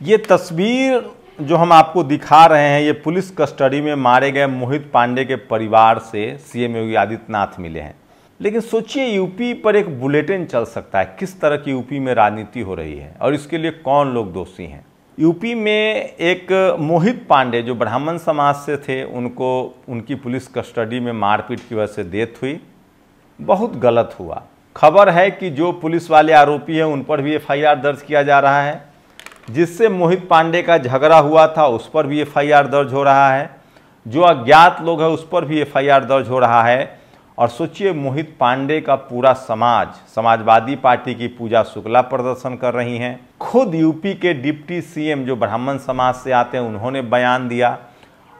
ये तस्वीर जो हम आपको दिखा रहे हैं, ये पुलिस कस्टडी में मारे गए मोहित पांडे के परिवार से सीएम योगी आदित्यनाथ मिले हैं। लेकिन सोचिए, यूपी पर एक बुलेटिन चल सकता है, किस तरह की यूपी में राजनीति हो रही है और इसके लिए कौन लोग दोषी हैं। यूपी में एक मोहित पांडे जो ब्राह्मण समाज से थे, उनको उनकी पुलिस कस्टडी में मारपीट की वजह से डेथ हुई। बहुत गलत हुआ। खबर है कि जो पुलिस वाले आरोपी हैं उन पर भी एफआईआर दर्ज किया जा रहा है। जिससे मोहित पांडे का झगड़ा हुआ था उस पर भी एफआईआर दर्ज हो रहा है। जो अज्ञात लोग हैं उस पर भी एफआईआर दर्ज हो रहा है। और सोचिए, मोहित पांडे का पूरा समाजवादी पार्टी की पूजा शुक्ला प्रदर्शन कर रही हैं। खुद यूपी के डिप्टी सीएम जो ब्राह्मण समाज से आते हैं उन्होंने बयान दिया।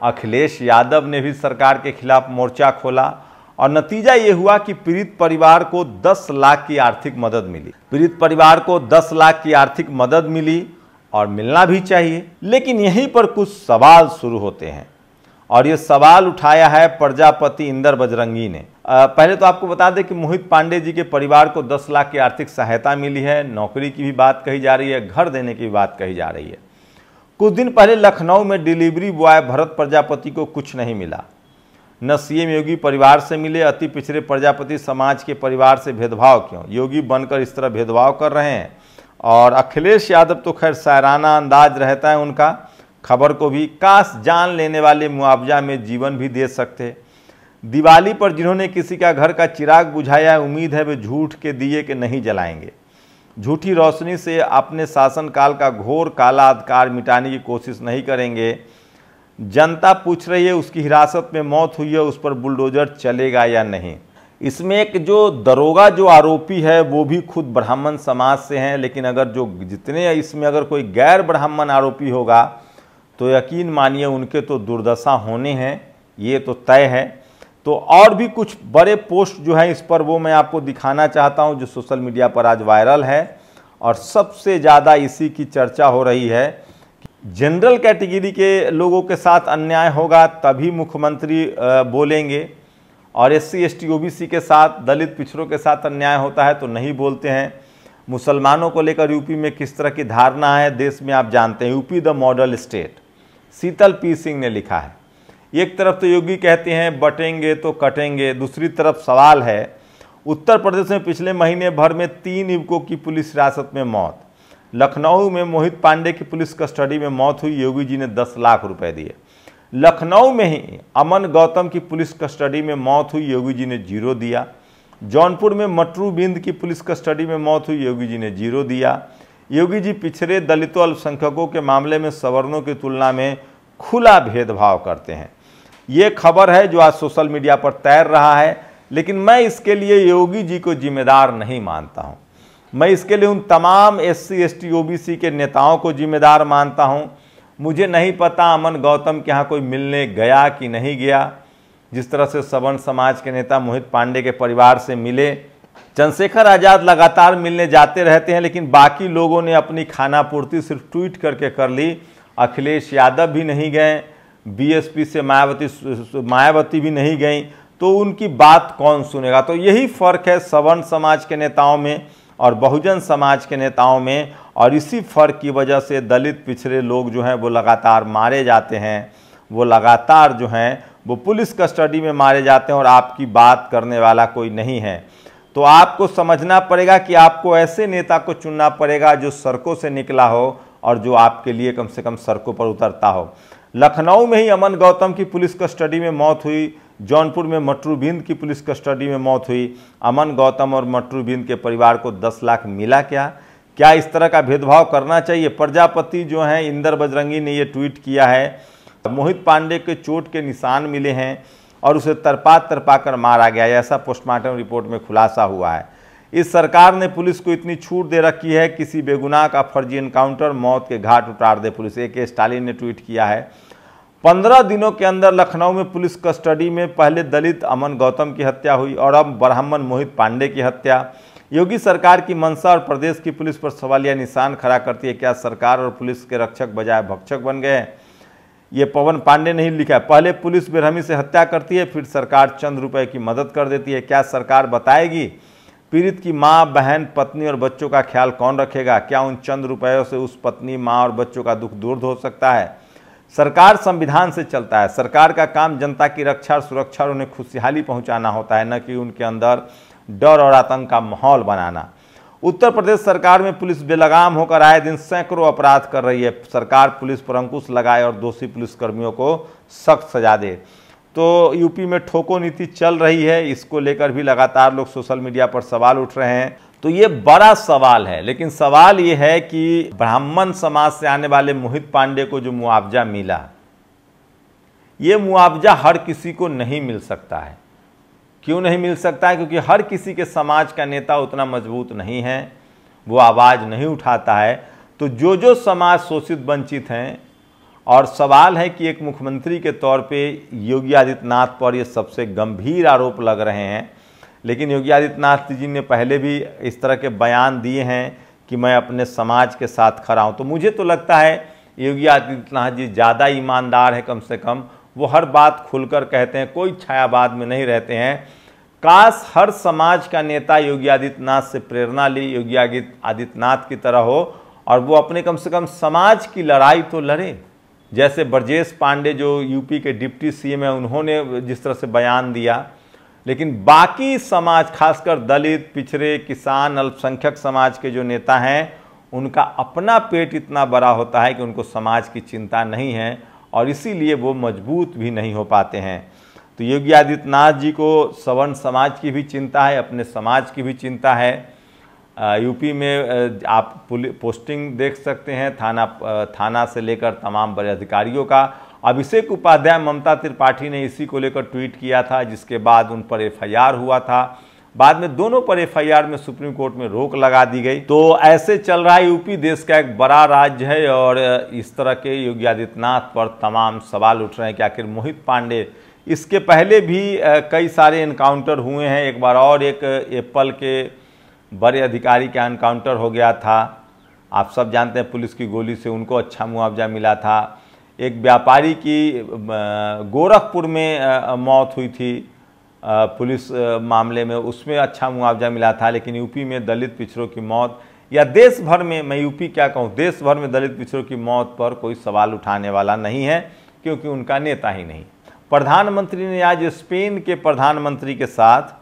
अखिलेश यादव ने भी सरकार के खिलाफ मोर्चा खोला और नतीजा ये हुआ कि पीड़ित परिवार को 10 लाख की आर्थिक मदद मिली। पीड़ित परिवार को 10 लाख की आर्थिक मदद मिली और मिलना भी चाहिए। लेकिन यहीं पर कुछ सवाल शुरू होते हैं और ये सवाल उठाया है प्रजापति इंदर बजरंगी ने। पहले तो आपको बता दें कि मोहित पांडे जी के परिवार को 10 लाख की आर्थिक सहायता मिली है। नौकरी की भी बात कही जा रही है, घर देने की भी बात कही जा रही है। कुछ दिन पहले लखनऊ में डिलीवरी बॉय भरत प्रजापति को कुछ नहीं मिला। न सीएम योगी परिवार से मिले। अति पिछड़े प्रजापति समाज के परिवार से भेदभाव क्यों? योगी बनकर इस तरह भेदभाव कर रहे हैं। और अखिलेश यादव तो खैर शायराना अंदाज रहता है उनका। खबर को भी काश जान लेने वाले मुआवजा में जीवन भी दे सकते। दिवाली पर जिन्होंने किसी का घर का चिराग बुझाया है, उम्मीद है वे झूठ के दिए के नहीं जलाएंगे। झूठी रोशनी से अपने शासनकाल का घोर काला अंधकार मिटाने की कोशिश नहीं करेंगे। जनता पूछ रही है उसकी हिरासत में मौत हुई है, उस पर बुलडोजर चलेगा या नहीं। इसमें एक जो दरोगा जो आरोपी है वो भी खुद ब्राह्मण समाज से हैं। लेकिन अगर जो जितने इसमें अगर कोई गैर ब्राह्मण आरोपी होगा तो यकीन मानिए उनके तो दुर्दशा होने हैं, ये तो तय है। तो और भी कुछ बड़े पोस्ट जो हैं इस पर वो मैं आपको दिखाना चाहता हूं, जो सोशल मीडिया पर आज वायरल है और सबसे ज़्यादा इसी की चर्चा हो रही है। जनरल कैटेगरी के लोगों के साथ अन्याय होगा तभी मुख्यमंत्री बोलेंगे, और एससी एसटी ओबीसी के साथ, दलित पिछड़ों के साथ अन्याय होता है तो नहीं बोलते हैं। मुसलमानों को लेकर यूपी में किस तरह की धारणा है देश में आप जानते हैं। UP the model state, Sheetal P Singh ने लिखा है। एक तरफ तो योगी कहते हैं बटेंगे तो कटेंगे, दूसरी तरफ सवाल है उत्तर प्रदेश में पिछले महीने भर में 3 युवकों की पुलिस हिरासत में मौत। लखनऊ में मोहित पांडे की पुलिस कस्टडी में मौत हुई, योगी जी ने 10 लाख रुपए दिए। लखनऊ में ही अमन गौतम की पुलिस कस्टडी में मौत हुई, योगी जी ने 0 दिया। जौनपुर में मटरू बिंद की पुलिस कस्टडी में मौत हुई, योगी जी ने 0 दिया। योगी जी पिछड़े दलितों अल्पसंख्यकों के मामले में सवर्णों की तुलना में खुला भेदभाव करते हैं। ये खबर है जो आज सोशल मीडिया पर तैर रहा है। लेकिन मैं इसके लिए योगी जी को जिम्मेदार नहीं मानता हूँ। मैं इसके लिए उन तमाम एससी एसटी ओबीसी के नेताओं को जिम्मेदार मानता हूँ। मुझे नहीं पता अमन गौतम के यहाँ कोई मिलने गया कि नहीं गया। जिस तरह से सवर्ण समाज के नेता मोहित पांडे के परिवार से मिले, चंद्रशेखर आज़ाद लगातार मिलने जाते रहते हैं, लेकिन बाकी लोगों ने अपनी खानापूर्ति सिर्फ ट्वीट करके कर ली। अखिलेश यादव भी नहीं गए, बीएसपी से मायावती भी नहीं गई, तो उनकी बात कौन सुनेगा। तो यही फ़र्क है सवर्ण समाज के नेताओं में और बहुजन समाज के नेताओं में। और इसी फ़र्क की वजह से दलित पिछड़े लोग जो हैं वो लगातार मारे जाते हैं, वो लगातार जो हैं वो पुलिस कस्टडी में मारे जाते हैं और आपकी बात करने वाला कोई नहीं है। तो आपको समझना पड़ेगा कि आपको ऐसे नेता को चुनना पड़ेगा जो सड़कों से निकला हो और जो आपके लिए कम से कम सड़कों पर उतरता हो। लखनऊ में ही अमन गौतम की पुलिस कस्टडी में मौत हुई, जौनपुर में मटरू बिंद की पुलिस कस्टडी में मौत हुई। अमन गौतम और मटरू बिंद के परिवार को 10 लाख मिला क्या इस तरह का भेदभाव करना चाहिए? प्रजापति जो हैं इंदर बजरंगी ने ये ट्वीट किया है। मोहित पांडे के चोट के निशान मिले हैं और उसे तरपा कर मारा गया, ऐसा पोस्टमार्टम रिपोर्ट में खुलासा हुआ है। इस सरकार ने पुलिस को इतनी छूट दे रखी है, किसी बेगुनाह का फर्जी एनकाउंटर मौत के घाट उतार दे पुलिस। AK स्टालिन ने ट्वीट किया है। 15 दिनों के अंदर लखनऊ में पुलिस कस्टडी में पहले दलित अमन गौतम की हत्या हुई और अब ब्राह्मण मोहित पांडे की हत्या। योगी सरकार की मंशा और प्रदेश की पुलिस पर सवालिया निशान खड़ा करती है। क्या सरकार और पुलिस के रक्षक बजाय भक्षक बन गए हैं? ये पवन पांडे ने ही लिखा है। पहले पुलिस बेरहमी से हत्या करती है, फिर सरकार चंद रुपए की मदद कर देती है। क्या सरकार बताएगी पीड़ित की मां, बहन, पत्नी और बच्चों का ख्याल कौन रखेगा? क्या उन चंद रुपयों से उस पत्नी, मां और बच्चों का दुख दूर हो सकता है? सरकार संविधान से चलता है। सरकार का काम जनता की रक्षा और सुरक्षा और उन्हें खुशहाली पहुंचाना होता है, न कि उनके अंदर डर और आतंक का माहौल बनाना। उत्तर प्रदेश सरकार में पुलिस बेलगाम होकर आए दिन सैकड़ों अपराध कर रही है। सरकार पुलिस पर अंकुश लगाए और दोषी पुलिसकर्मियों को सख्त सजा दे। तो यूपी में ठोको नीति चल रही है, इसको लेकर भी लगातार लोग सोशल मीडिया पर सवाल उठ रहे हैं। तो ये बड़ा सवाल है, लेकिन सवाल ये है कि ब्राह्मण समाज से आने वाले मोहित पांडे को जो मुआवजा मिला, ये मुआवजा हर किसी को नहीं मिल सकता है। क्यों नहीं मिल सकता है? क्योंकि हर किसी के समाज का नेता उतना मजबूत नहीं है, वो आवाज़ नहीं उठाता है। तो जो समाज शोषित वंचित हैं, और सवाल है कि एक मुख्यमंत्री के तौर पे योगी आदित्यनाथ पर ये सबसे गंभीर आरोप लग रहे हैं। लेकिन योगी आदित्यनाथ जी ने पहले भी इस तरह के बयान दिए हैं कि मैं अपने समाज के साथ खड़ा हूँ। तो मुझे तो लगता है योगी आदित्यनाथ जी ज़्यादा ईमानदार है, कम से कम वो हर बात खुलकर कहते हैं, कोई छायावाद में नहीं रहते हैं। काश हर समाज का नेता योगी आदित्यनाथ से प्रेरणा ली, योगी आदित्यनाथ की तरह हो, और वो अपने कम से कम समाज की लड़ाई तो लड़े। जैसे ब्रजेश पांडे जो यूपी के डिप्टी सीएम है, उन्होंने जिस तरह से बयान दिया। लेकिन बाकी समाज, खासकर दलित, पिछड़े, किसान, अल्पसंख्यक समाज के जो नेता हैं, उनका अपना पेट इतना बड़ा होता है कि उनको समाज की चिंता नहीं है, और इसीलिए वो मजबूत भी नहीं हो पाते हैं। तो योगी आदित्यनाथ जी को सवर्ण समाज की भी चिंता है, अपने समाज की भी चिंता है। यूपी में आप पोस्टिंग देख सकते हैं, थाना से लेकर तमाम बड़े अधिकारियों का। अभिषेक उपाध्याय, ममता त्रिपाठी ने इसी को लेकर ट्वीट किया था, जिसके बाद उन पर एफआईआर हुआ था। बाद में दोनों पर एफआईआर में सुप्रीम कोर्ट में रोक लगा दी गई। तो ऐसे चल रहा है यूपी, देश का एक बड़ा राज्य है, और इस तरह के योगी आदित्यनाथ पर तमाम सवाल उठ रहे हैं कि आखिर मोहित पांडे, इसके पहले भी कई सारे एनकाउंटर हुए हैं। एक बार और एक एप्पल के बड़े अधिकारी का एनकाउंटर हो गया था, आप सब जानते हैं, पुलिस की गोली से, उनको अच्छा मुआवजा मिला था। एक व्यापारी की गोरखपुर में मौत हुई थी पुलिस मामले में, उसमें अच्छा मुआवजा मिला था। लेकिन यूपी में दलित पिछड़ों की मौत, या देश भर में, मैं यूपी क्या कहूँ, देश भर में दलित पिछड़ों की मौत पर कोई सवाल उठाने वाला नहीं है, क्योंकि उनका नेता ही नहीं। प्रधानमंत्री ने आज स्पेन के प्रधानमंत्री के साथ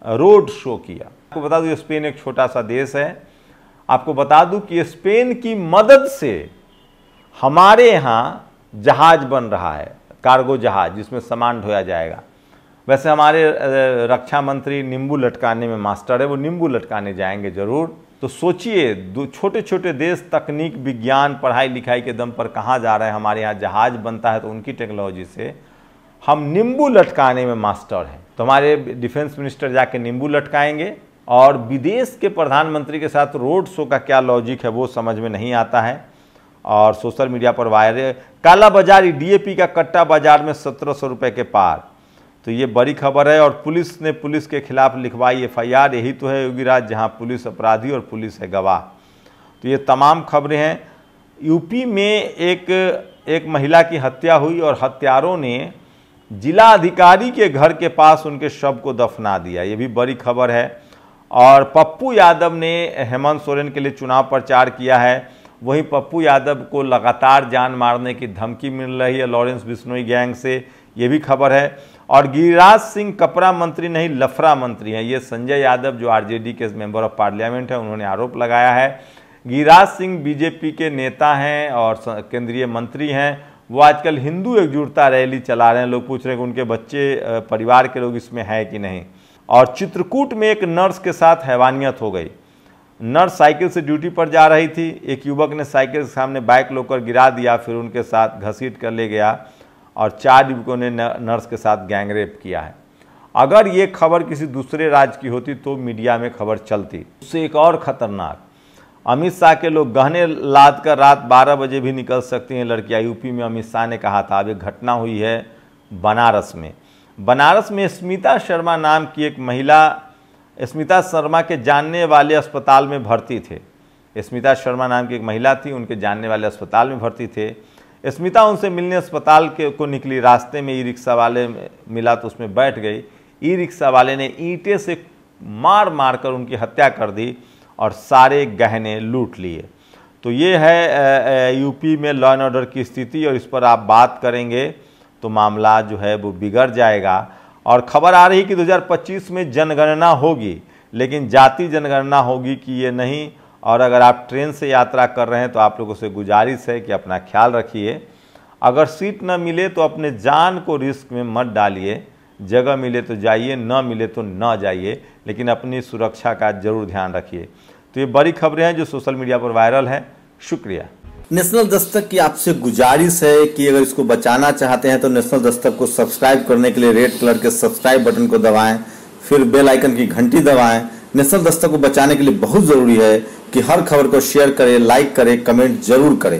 रोड शो किया। आपको बता दूं स्पेन एक छोटा सा देश है। आपको बता दूं कि स्पेन की मदद से हमारे यहाँ जहाज बन रहा है, कार्गो जहाज, जिसमें सामान ढोया जाएगा। वैसे हमारे रक्षा मंत्री नींबू लटकाने में मास्टर है, वो नींबू लटकाने जाएंगे जरूर। तो सोचिए, छोटे छोटे देश तकनीक, विज्ञान, पढ़ाई लिखाई के दम पर कहाँ जा रहे हैं। हमारे यहाँ जहाज बनता है तो उनकी टेक्नोलॉजी से हम नींबू लटकाने में मास्टर हैं। तो हमारे डिफेंस मिनिस्टर जाके नींबू लटकाएंगे, और विदेश के प्रधानमंत्री के साथ रोड शो का क्या लॉजिक है वो समझ में नहीं आता है। और सोशल मीडिया पर वायरल, काला बाजारी, डीएपी का कट्टा बाजार में 1700 रुपये के पार। तो ये बड़ी खबर है, और पुलिस ने पुलिस के खिलाफ लिखवाई एफआईआर। यही तो है योगी राज, जहां पुलिस अपराधी और पुलिस है गवाह। तो ये तमाम खबरें हैं। यूपी में एक महिला की हत्या हुई, और हत्यारों ने जिला अधिकारी के घर के पास उनके शव को दफना दिया, ये भी बड़ी खबर है। और पप्पू यादव ने हेमंत सोरेन के लिए चुनाव प्रचार किया है, वहीं पप्पू यादव को लगातार जान मारने की धमकी मिल रही है लॉरेंस बिश्नोई गैंग से, ये भी खबर है। और गिरिराज सिंह कपड़ा मंत्री नहीं, लफड़ा मंत्री हैं, ये संजय यादव जो आरजेडी के मेंबर ऑफ पार्लियामेंट है, उन्होंने आरोप लगाया है। गिरिराज सिंह बीजेपी के नेता हैं और केंद्रीय मंत्री हैं। वो आजकल हिंदू एकजुटता रैली चला रहे हैं। लोग पूछ रहे हैं कि उनके बच्चे, परिवार के लोग इसमें है कि नहीं। और चित्रकूट में एक नर्स के साथ हैवानियत हो गई। नर्स साइकिल से ड्यूटी पर जा रही थी, एक युवक ने साइकिल के सामने बाइक लोकर गिरा दिया, फिर उनके साथ घसीट कर ले गया, और 4 युवकों ने नर्स के साथ गैंगरेप किया है। अगर ये खबर किसी दूसरे राज्य की होती तो मीडिया में खबर चलती। उससे एक और खतरनाक, अमित शाह के लोग गहने लाद कर रात 12 बजे भी निकल सकती हैं लड़कियां। यूपी में अमित शाह ने कहा था। अब एक घटना हुई है बनारस में। बनारस में स्मिता शर्मा नाम की एक महिला, स्मिता शर्मा के जानने वाले अस्पताल में भर्ती थे। स्मिता शर्मा नाम की एक महिला थी, उनके जानने वाले अस्पताल में भर्ती थे। स्मिता उनसे मिलने अस्पताल को निकली, रास्ते में ई रिक्शा वाले मिला तो उसमें बैठ गई। ई रिक्शा वाले ने ईंटे से मार मार कर उनकी हत्या कर दी और सारे गहने लूट लिए। तो ये है यूपी में लॉ एंड ऑर्डर की स्थिति, और इस पर आप बात करेंगे तो मामला जो है वो बिगड़ जाएगा। और खबर आ रही कि 2025 में जनगणना होगी, लेकिन जाति जनगणना होगी कि ये नहीं। और अगर आप ट्रेन से यात्रा कर रहे हैं तो आप लोगों से गुजारिश है कि अपना ख्याल रखिए। अगर सीट न मिले तो अपने जान को रिस्क में मत डालिए, जगह मिले तो जाइए, न मिले तो न जाइए, लेकिन अपनी सुरक्षा का जरूर ध्यान रखिए। तो ये बड़ी खबरें हैं जो सोशल मीडिया पर वायरल है। शुक्रिया। नेशनल दस्तक की आपसे गुजारिश है कि अगर इसको बचाना चाहते हैं तो नेशनल दस्तक को सब्सक्राइब करने के लिए रेड कलर के सब्सक्राइब बटन को दबाएं, फिर बेल आइकन की घंटी दबाएं। नेशनल दस्तक को बचाने के लिए बहुत जरूरी है कि हर खबर को शेयर करें, लाइक करें, कमेंट जरूर करें।